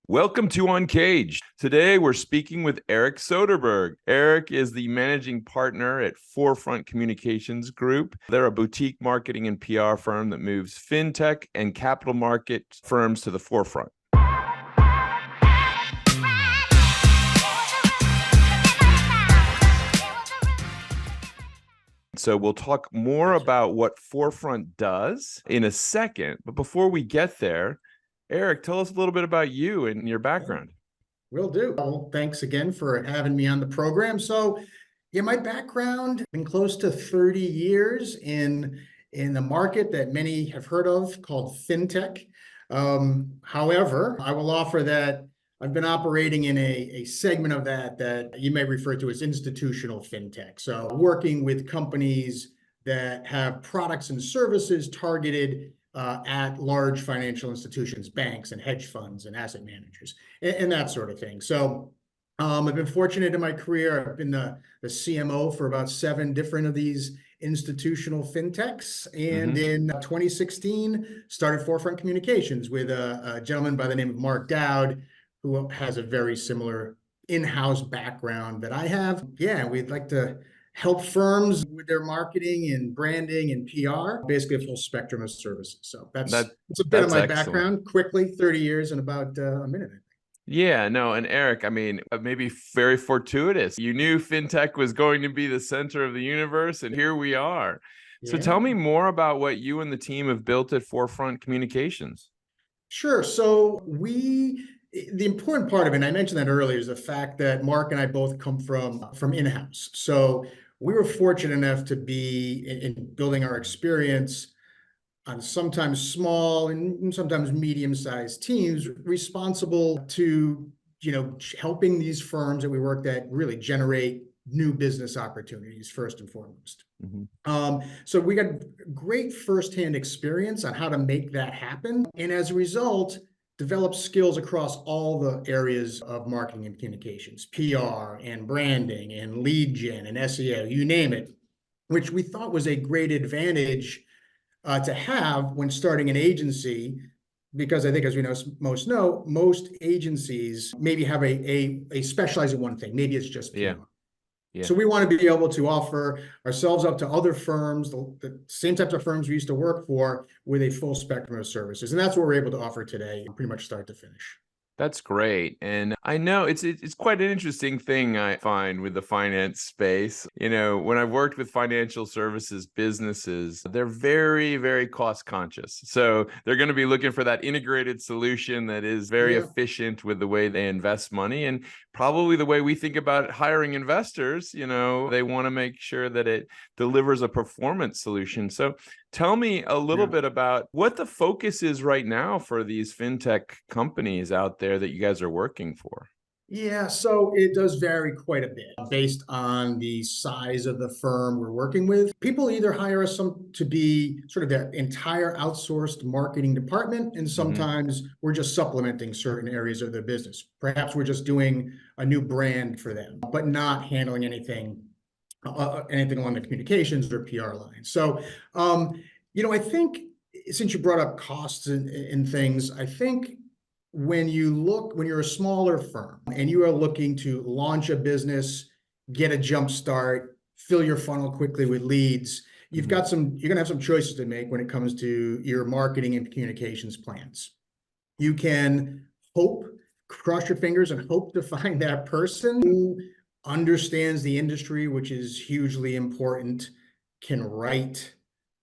Welcome to Uncaged. Today, we're speaking with Eric Soderberg. Eric is the managing partner at Forefront Communications Group. They're a boutique marketing and PR firm that moves fintech and capital market firms to the forefront. So we'll talk more about what Forefront does in a second. But before we get there, Eric, tell us a little bit about you and your background. Will do. Well, thanks again for having me on the program. So, my background, been close to 30 years in the market that many have heard of called Fintech. However, I will offer that I've been operating in a segment of that you may refer to as institutional Fintech. So working with companies that have products and services targeted at large financial institutions, banks and hedge funds and asset managers and that sort of thing. So I've been fortunate in my career. I've been the CMO for about 7 different of these institutional fintechs. And in 2016, started Forefront Communications with a gentleman by the name of Mark Dowd, who has a very similar in-house background that I have. Yeah, we'd like to help firms with their marketing and branding and PR, basically a full spectrum of services. So that's a bit of my background, quickly, 30 years in about a minute. Yeah, no, and Eric, I mean, maybe very fortuitous. You knew fintech was going to be the center of the universe, and here we are. Yeah. So tell me more about what you and the team have built at Forefront Communications. Sure. So the important part of it, and I mentioned that earlier, is the fact that Mark and I both come from in-house. So we were fortunate enough to be in building our experience on sometimes small and sometimes medium-sized teams responsible to, helping these firms that we worked at really generate new business opportunities first and foremost. So we got great firsthand experience on how to make that happen. And as a result, develop skills across all the areas of marketing and communications, PR and branding and lead gen and SEO, you name it, which we thought was a great advantage to have when starting an agency, because I think, as we know, most agencies maybe have a specialize in one thing. Maybe it's just PR. Yeah. So we want to be able to offer ourselves up to other firms, the same types of firms we used to work for, with a full spectrum of services. And that's what we're able to offer today, pretty much start to finish. That's great. And I know it's quite an interesting thing I find with the finance space. When I've worked with financial services businesses, they're very, very cost conscious. So they're going to be looking for that integrated solution that is very efficient with the way they invest money, and probably the way we think about hiring investors. They want to make sure that it delivers a performance solution. So tell me a little bit about what the focus is right now for these fintech companies out there that you guys are working for. Yeah, so it does vary quite a bit based on the size of the firm we're working with. People either hire us to be sort of the entire outsourced marketing department, and sometimes we're just supplementing certain areas of their business. Perhaps we're just doing a new brand for them, but not handling anything along the communications or PR line. So, I think, since you brought up costs and things, I think when you're a smaller firm and you are looking to launch a business, get a jump start, fill your funnel quickly with leads, you're going to have some choices to make when it comes to your marketing and communications plans. You can cross your fingers and hope to find that person who understands the industry, which is hugely important, can write,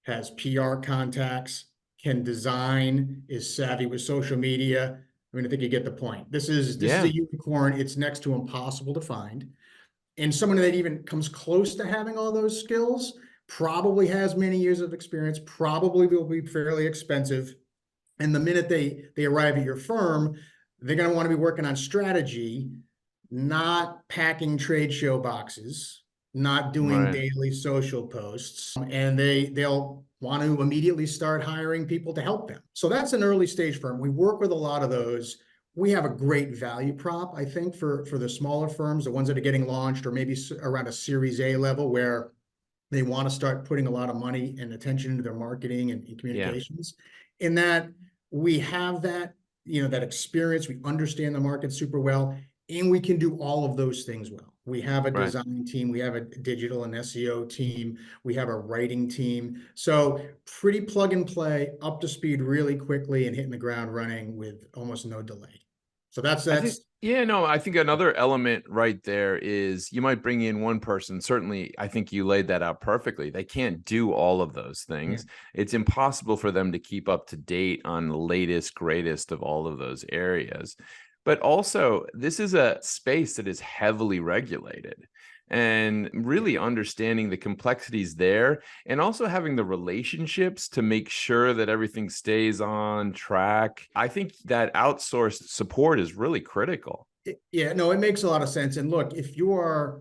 has PR contacts, can design, is savvy with social media. I mean, I think you get the point. This is a unicorn. It's next to impossible to find. And someone that even comes close to having all those skills probably has many years of experience, probably will be fairly expensive. And the minute they arrive at your firm, they're going to want to be working on strategy, not packing trade show boxes, not doing daily social posts, and they'll want to immediately start hiring people to help them. So that's an early stage firm. We work with a lot of those. We have a great value prop, I think, for the smaller firms, the ones that are getting launched or maybe around a Series A level, where they want to start putting a lot of money and attention into their marketing and communications. In that we have that that experience. We understand the market super well, and we can do all of those things well. We have a Right. design team, we have a digital and SEO team, we have a writing team. So pretty plug and play, up to speed really quickly and hitting the ground running with almost no delay. So that's I think, that's yeah, no, I think another element right there is you might bring in one person. Certainly, I think you laid that out perfectly. They can't do all of those yeah. things. It's impossible for them to keep up to date on the latest, greatest of all of those areas. But also, this is a space that is heavily regulated. And really understanding the complexities there, and also having the relationships to make sure that everything stays on track. I think that outsourced support is really critical. Yeah, no, it makes a lot of sense. And look, if you are,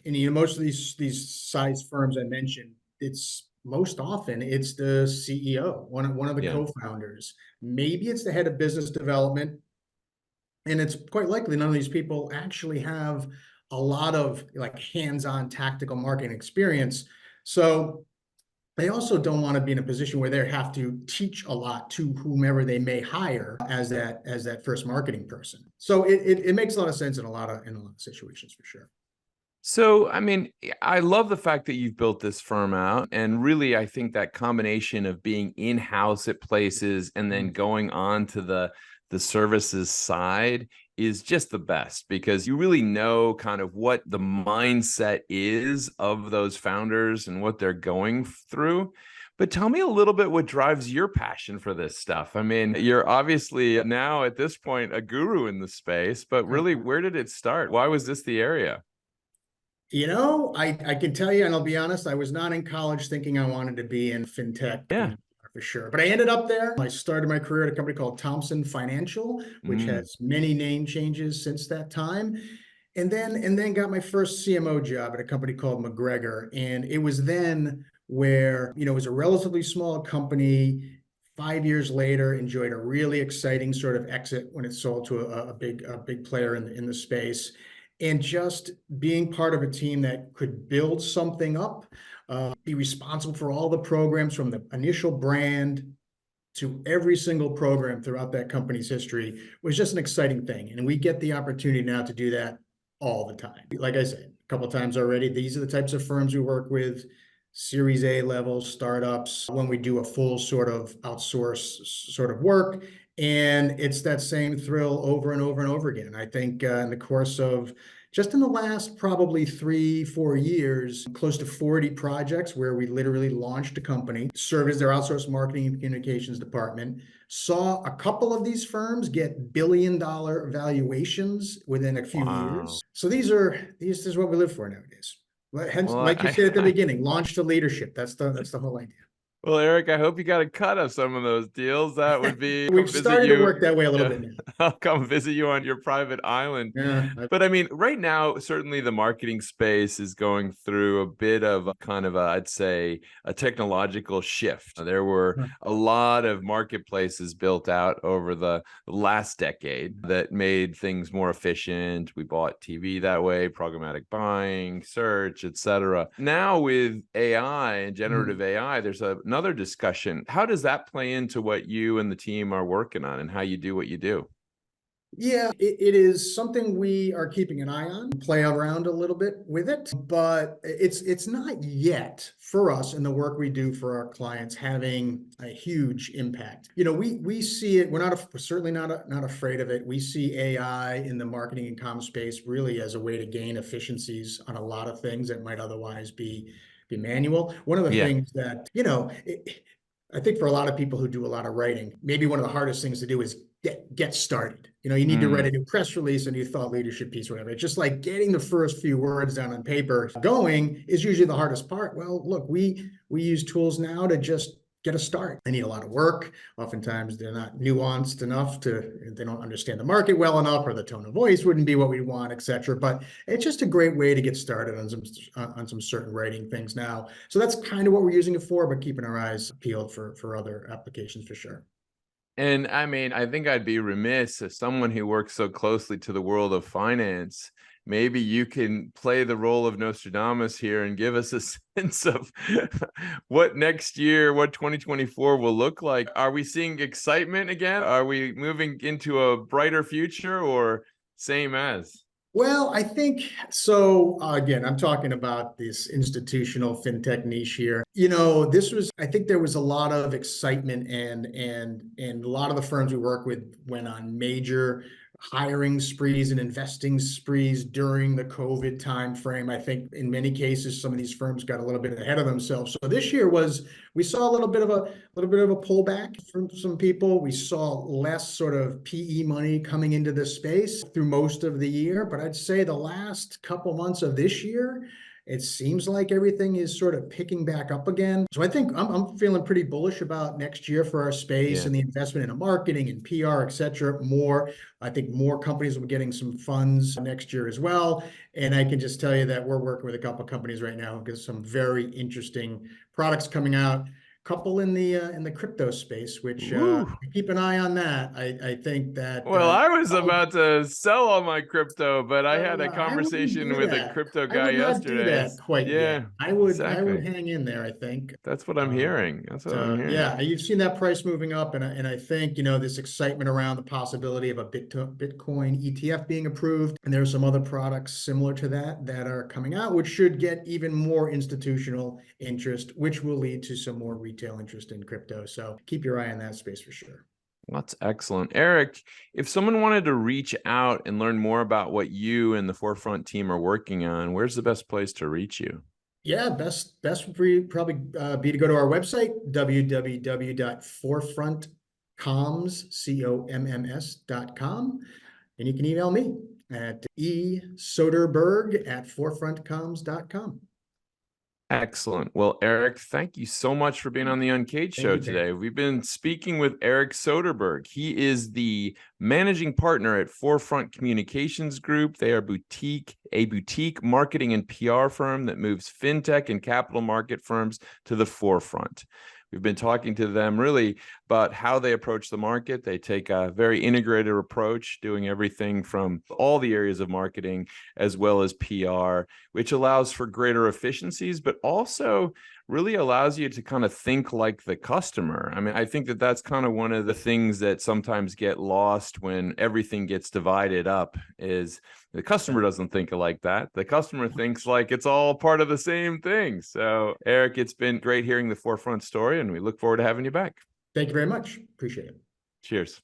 and most of these size firms I mentioned, it's most often it's the CEO, one of the Yeah. co-founders. Maybe it's the head of business development, and it's quite likely none of these people actually have a lot of like hands-on tactical marketing experience. So they also don't want to be in a position where they have to teach a lot to whomever they may hire as that first marketing person. So it makes a lot of sense in a lot of situations for sure. So, I mean, I love the fact that you've built this firm out. And really, I think that combination of being in-house at places and then going on to the services side is just the best, because you really know kind of what the mindset is of those founders and what they're going through. But tell me a little bit what drives your passion for this stuff. I mean, you're obviously now at this point a guru in the space, but really, where did it start? Why was this the area? I can tell you, and I'll be honest, I was not in college thinking I wanted to be in fintech Yeah. for sure. But I ended up there. I started my career at a company called Thompson Financial, which Mm. has many name changes since that time. And then got my first CMO job at a company called McGregor. And it was then where, it was a relatively small company. 5 years later, enjoyed a really exciting sort of exit when it sold to a big player in the space. And just being part of a team that could build something up, be responsible for all the programs from the initial brand to every single program throughout that company's history was just an exciting thing. And we get the opportunity now to do that all the time. Like I said, a couple of times already, these are the types of firms we work with, Series A level startups, when we do a full sort of outsource sort of work. And it's that same thrill over and over and over again. I think in the course of just in the last probably 3, 4 years, close to 40 projects where we literally launched a company, served as their outsourced marketing and communications department, saw a couple of these firms get billion-dollar valuations within a few Wow. years. So this is what we live for nowadays. Hence, Well, like you said at the beginning, launch to leadership. That's the whole idea. well, Eric, I hope you got a cut of some of those deals. That would be We've come visit started to you. work that way a little Yeah, bit now. I'll come visit you on your private island. Yeah, But I mean, right now, certainly the marketing space is going through a bit of a kind of a, I'd say, a technological shift. There were a lot of marketplaces built out over the last decade that made things more efficient. We bought TV that way, programmatic buying, search, etc. Now with AI and generative AI, there's another discussion. How does that play into what you and the team are working on and how you do what you do? Yeah, it is something we are keeping an eye on, play around a little bit with it, but it's not yet for us in the work we do for our clients having a huge impact. We see it. We're certainly not afraid of it. We see AI in the marketing and comm space really as a way to gain efficiencies on a lot of things that might otherwise be manual. One of the Yeah. things that I think for a lot of people who do a lot of writing, maybe one of the hardest things to do is get started. You need to write Mm. a new press release, a new thought leadership piece, whatever. It's just like getting the first few words down on paper going is usually the hardest part. Well, look, we use tools now to just get a start. They need a lot of work. Oftentimes they're not nuanced enough they don't understand the market well enough, or the tone of voice wouldn't be what we want, etc. But it's just a great way to get started on some certain writing things now. So that's kind of what we're using it for, but keeping our eyes peeled for other applications for sure. And I mean, I think I'd be remiss as someone who works so closely to the world of finance maybe you can play the role of Nostradamus here and give us a sense of what next year, what 2024 will look like. Are we seeing excitement again? Are we moving into a brighter future, or same as? Well, I think so. Again, I'm talking about this institutional fintech niche here. I think there was a lot of excitement, and a lot of the firms we work with went on major hiring sprees and investing sprees during the COVID timeframe. I think in many cases, some of these firms got a little bit ahead of themselves. So this year we saw a little bit of a pullback from some people. We saw less sort of PE money coming into this space through most of the year. But I'd say the last couple months of this year, it seems like everything is sort of picking back up again. So I think I'm feeling pretty bullish about next year for our space Yeah. and the investment in marketing and PR, et cetera. I think more companies will be getting some funds next year as well. And I can just tell you that we're working with a couple of companies right now because some very interesting products coming out. Couple in the crypto space, which Woo. keep an eye on that. I think that Well, I was about to sell all my crypto, but I had a I wouldn't conversation do with a that. crypto I guy would not do yesterday. that quite yet. Yeah, I would exactly. hang in there, I think. That's what I'm hearing. That's what I'm hearing. Yeah, you've seen that price moving up, and I think this excitement around the possibility of a Bitcoin ETF being approved, and there's some other products similar to that are coming out, which should get even more institutional interest, which will lead to some more retail interest in crypto. So keep your eye on that space for sure. That's excellent. Eric, if someone wanted to reach out and learn more about what you and the Forefront team are working on, where's the best place to reach you? Yeah, best would probably be to go to our website, www.forefrontcoms.com, and you can email me at esoderberg@forefrontcoms.com. Excellent. Well, Eric, thank you so much for being on the Uncaged Thank show you, Terry. today. We've been speaking with Eric Soderberg. He is the managing partner at Forefront Communications Group. They are a boutique marketing and PR firm that moves fintech and capital market firms to the forefront. We've been talking to them really about how they approach the market. They take a very integrated approach, doing everything from all the areas of marketing as well as PR, which allows for greater efficiencies, but also really allows you to kind of think like the customer. I mean, I think that that's kind of one of the things that sometimes get lost when everything gets divided up is the customer doesn't think like that. The customer thinks like it's all part of the same thing. So, Eric, it's been great hearing the Forefront story, and we look forward to having you back. Thank you very much. Appreciate it. Cheers.